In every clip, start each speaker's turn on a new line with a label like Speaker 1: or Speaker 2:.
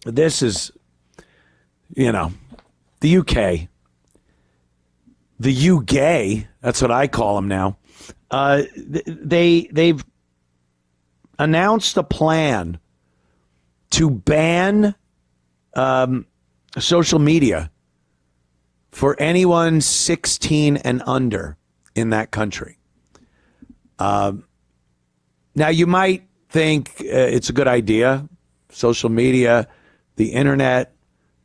Speaker 1: This is, the UK. The U-gay, that's what I call them now. They've announced a plan to ban social media for anyone 16 and under in that country. Now, you might think it's a good idea. Social media, the internet,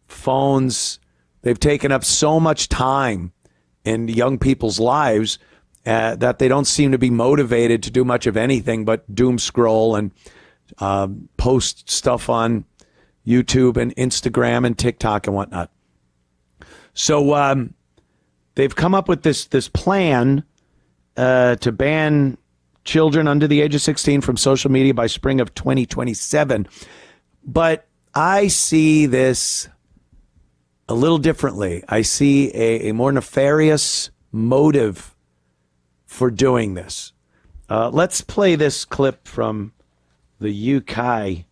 Speaker 1: phones, they've taken up so much time in young people's lives that they don't seem to be motivated to do much of anything but doom scroll and post stuff on YouTube and Instagram and TikTok and whatnot. So they've come up with this plan to ban children under the age of 16 from social media by spring of 2027. But I see this a little differently. I see a more nefarious motive for doing this. Let's play this clip from the UK.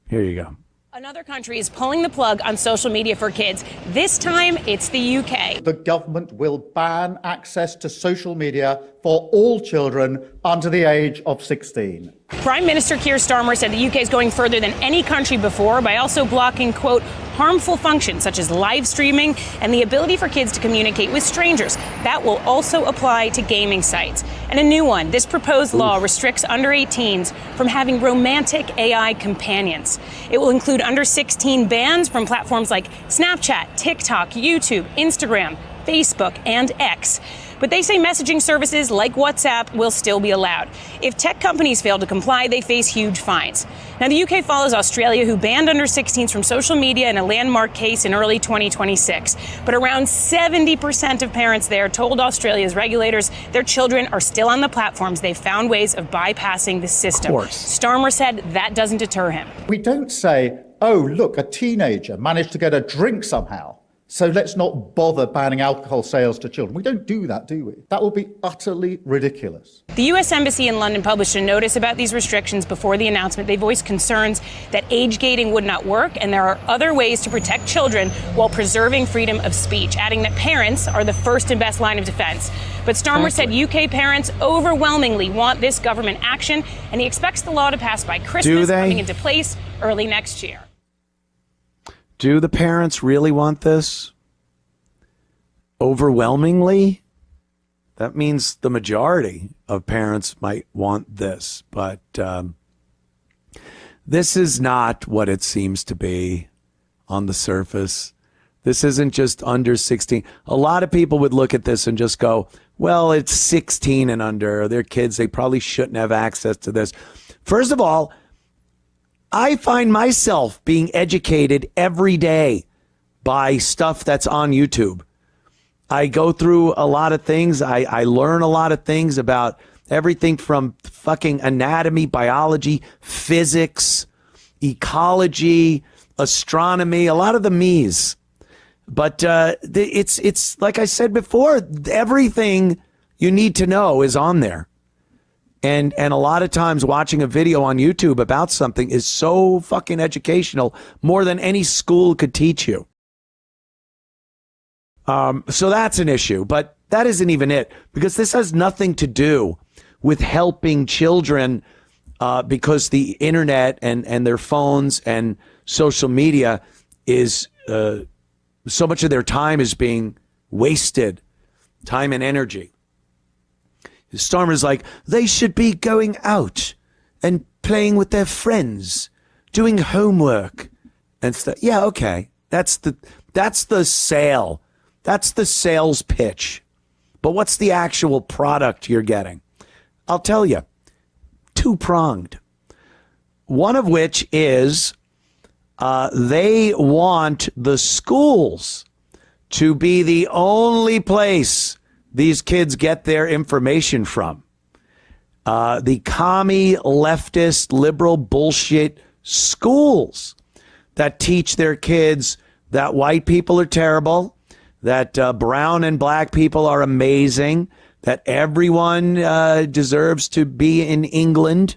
Speaker 1: Here you go.
Speaker 2: Another country is pulling the plug on social media for kids. This time, it's the UK.
Speaker 3: The government will ban access to social media for all children under the age of 16.
Speaker 2: Prime Minister Keir Starmer said the UK is going further than any country before by also blocking, quote, harmful functions such as live streaming and the ability for kids to communicate with strangers. That will also apply to gaming sites. And a new one, this proposed law restricts under 18s from having romantic AI companions. It will include under 16 bans from platforms like Snapchat, TikTok, YouTube, Instagram, Facebook, and X. But they say messaging services like WhatsApp will still be allowed. If tech companies fail to comply, they face huge fines. Now, the UK follows Australia, who banned under 16s from social media in a landmark case in early 2026. But around 70% of parents there told Australia's regulators their children are still on the platforms. They've found ways of bypassing the system.
Speaker 1: Of course.
Speaker 2: Starmer said that doesn't deter him.
Speaker 3: We don't say, oh, look, a teenager managed to get a drink somehow, so let's not bother banning alcohol sales to children. We don't do that, do we? That would be utterly ridiculous.
Speaker 2: The U.S. Embassy in London published a notice about these restrictions before the announcement. They voiced concerns that age gating would not work, and there are other ways to protect children while preserving freedom of speech, adding that parents are the first and best line of defense. But Starmer said UK parents overwhelmingly want this government action, and he expects the law to pass by Christmas, coming into place early next year.
Speaker 1: Do the parents really want this? Overwhelmingly? That means the majority of parents might want this, but this is not what it seems to be on the surface. This isn't just under 16. A lot of people would look at this and just go, well, it's 16 and under. They're kids. They probably shouldn't have access to this. First of all, I find myself being educated every day by stuff that's on YouTube. I go through a lot of things. I learn a lot of things about everything from fucking anatomy, biology, physics, ecology, astronomy, a lot of the me's. But it's like I said before, everything you need to know is on there. And a lot of times watching a video on YouTube about something is so fucking educational, more than any school could teach you. So that's an issue, but that isn't even it, because this has nothing to do with helping children, because the internet and their phones and social media is so much of their time is being wasted, time and energy. Starmer's like, they should be going out and playing with their friends, doing homework and stuff. Yeah, okay. That's the sale. That's the sales pitch. But what's the actual product you're getting? I'll tell you, two-pronged. One of which is they want the schools to be the only place these kids get their information from. The commie, leftist, liberal bullshit schools that teach their kids that white people are terrible, that brown and black people are amazing, that everyone deserves to be in England.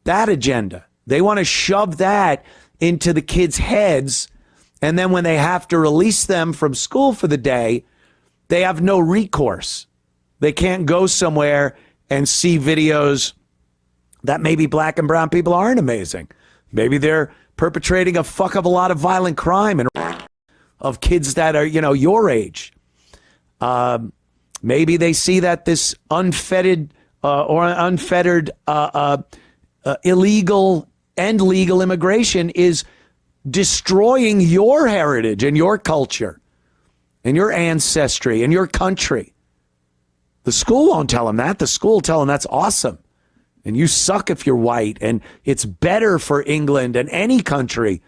Speaker 1: that agenda. They want to shove that into the kids' heads. And then when they have to release them from school for the day, they have no recourse. They can't go somewhere and see videos that maybe black and brown people aren't amazing. Maybe they're perpetrating a fuck of a lot of violent crime and of kids that are, your age. Maybe they see that this unfettered illegal and legal immigration is destroying your heritage and your culture and your ancestry and your country. The school won't tell them that. The school will tell them that's awesome. And you suck if you're white. And it's better for England and any country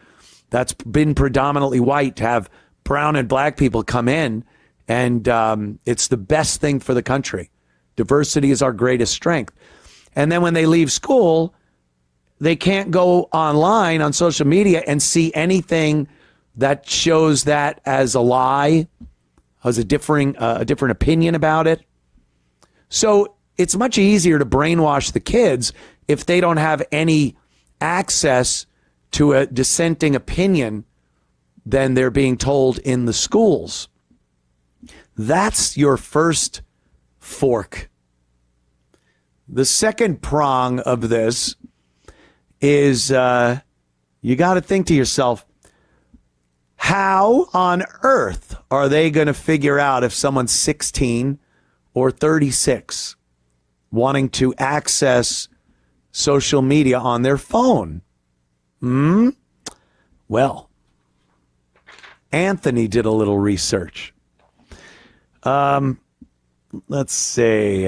Speaker 1: that's been predominantly white to have brown and black people come in. And it's the best thing for the country. Diversity is our greatest strength. And then when they leave school, they can't go online on social media and see anything that shows that as a lie, as a different opinion about it. So it's much easier to brainwash the kids if they don't have any access to a dissenting opinion than they're being told in the schools. That's your first fork. The second prong of this is you got to think to yourself, how on earth are they going to figure out if someone's 16 or 36 wanting to access social media on their phone? Well, Anthony did a little research. Let's say,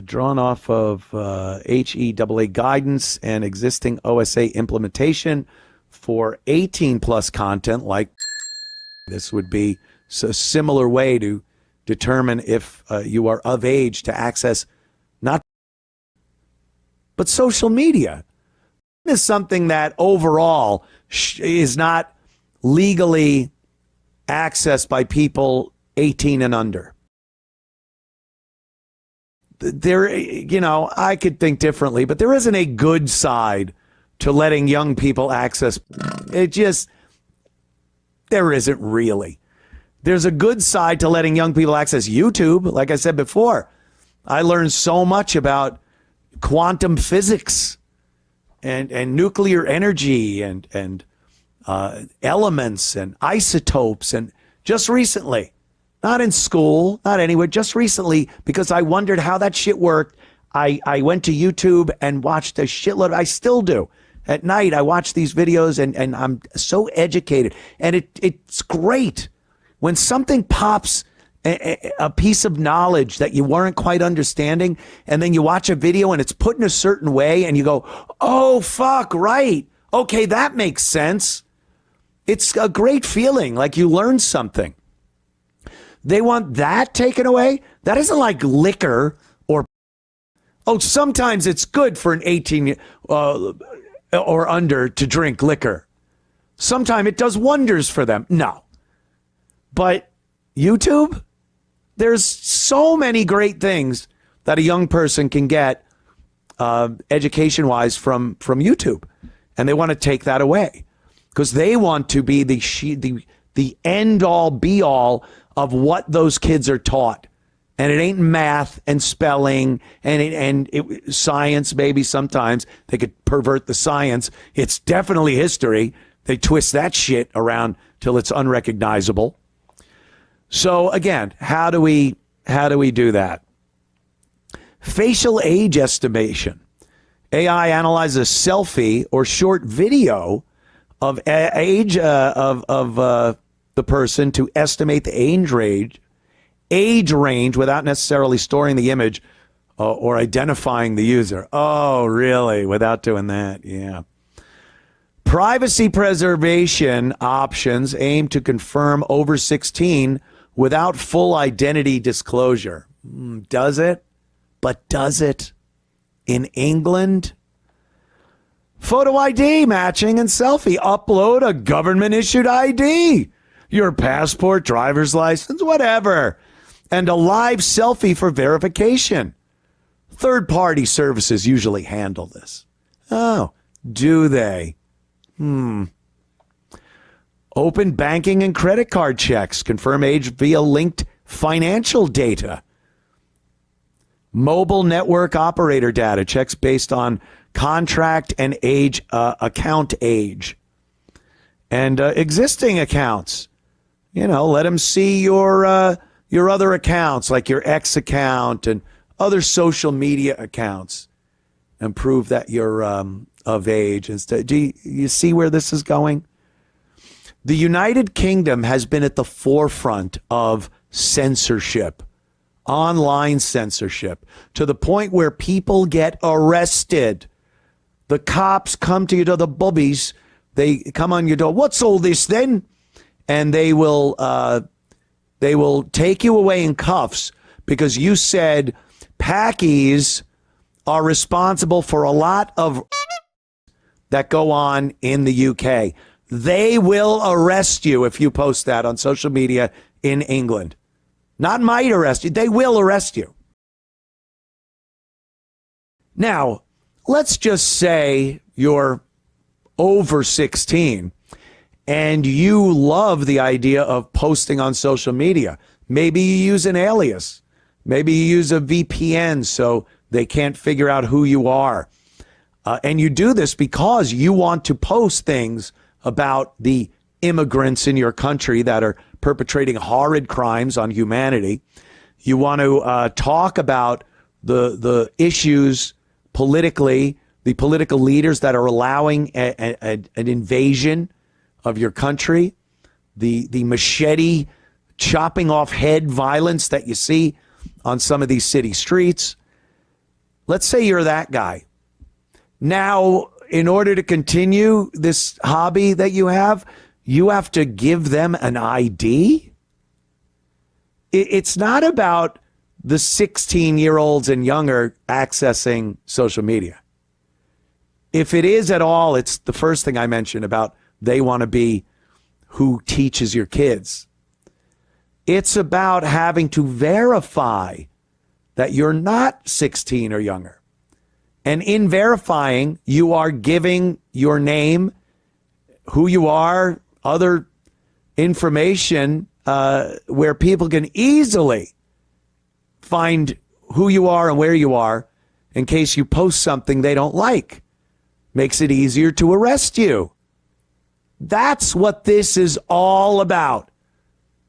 Speaker 1: drawn off of HEAA guidance and existing OSA implementation for 18 plus content, like this would be a similar way to determine if you are of age to access not but social media. Is something that overall is not legally accessed by people 18 and under. There, I could think differently, but there isn't a good side to letting young people access. There isn't really. There's a good side to letting young people access YouTube. Like I said before, I learned so much about quantum physics and nuclear energy and elements and isotopes. And just recently, not in school, not anywhere, just recently, because I wondered how that shit worked, I went to YouTube and watched a shitload. I still do. At night, I watch these videos and I'm so educated. And it's great when something pops, a piece of knowledge that you weren't quite understanding, and then you watch a video and it's put in a certain way and you go, oh, fuck, right. Okay, that makes sense. It's a great feeling, like you learned something. They want that taken away? That isn't like liquor or, sometimes it's good for an 18 or under to drink liquor. Sometimes it does wonders for them. No. But YouTube, there's so many great things that a young person can get education-wise from YouTube. And they want to take that away because they want to be the end-all, be-all of what those kids are taught. And it ain't math and spelling and science, maybe sometimes they could pervert the science. It's definitely history. They twist that shit around till it's unrecognizable. So again, how do we do that? Facial age estimation. AI analyzes a selfie or short video of age of the person to estimate the age range without necessarily storing the image or identifying the user. Oh, really? Without doing that? Yeah. Privacy preservation options aim to confirm over 16 without full identity disclosure. Does it? But does it? In England? Photo ID matching and selfie. Upload a government-issued ID. Your passport, driver's license, whatever. And a live selfie for verification. Third-party services usually handle this. Oh, do they? Open banking and credit card checks confirm age via linked financial data. Mobile network operator data checks based on contract and age, account age. And existing accounts. Let them see your other accounts, like your X account and other social media accounts, and prove that you're of age. Instead, do you see where this is going? The United Kingdom has been at the forefront of censorship, online censorship, to the point where people get arrested. The cops come to you, to the bubbies. They come on your door. What's all this then? And they will take you away in cuffs because you said Packies are responsible for a lot of that go on in the UK. They will arrest you if you post that on social media in England. Not might arrest you. They will arrest you. Now, let's just say you're over 16 and you love the idea of posting on social media. Maybe you use an alias. Maybe you use a VPN so they can't figure out who you are. And you do this because you want to post things about the immigrants in your country that are perpetrating horrid crimes on humanity. You want to talk about the issues politically, the political leaders that are allowing an invasion of your country, the machete chopping off head violence that you see on some of these city streets. Let's say you're that guy. Now, in order to continue this hobby that you have to give them an ID. It's not about the 16-year-olds and younger accessing social media. If it is at all, it's the first thing I mentioned about they want to be who teaches your kids. It's about having to verify that you're not 16 or younger. And in verifying, you are giving your name, who you are, other information where people can easily find who you are and where you are in case you post something they don't like. Makes it easier to arrest you. That's what this is all about.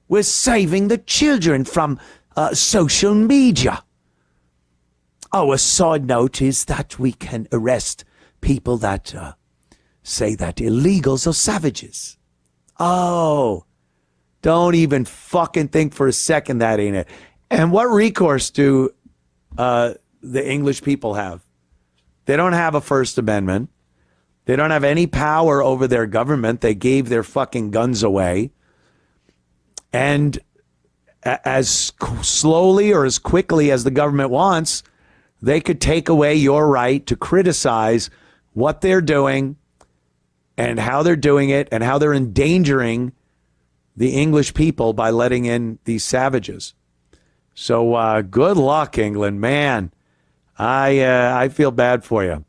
Speaker 1: We're saving the children from social media. Oh, a side note is that we can arrest people that say that illegals are savages. Oh, don't even fucking think for a second that ain't it. And what recourse do the English people have? They don't have a First Amendment. They don't have any power over their government. They gave their fucking guns away. And as slowly or as quickly as the government wants, they could take away your right to criticize what they're doing and how they're doing it and how they're endangering the English people by letting in these savages. So good luck, England, man. I feel bad for you.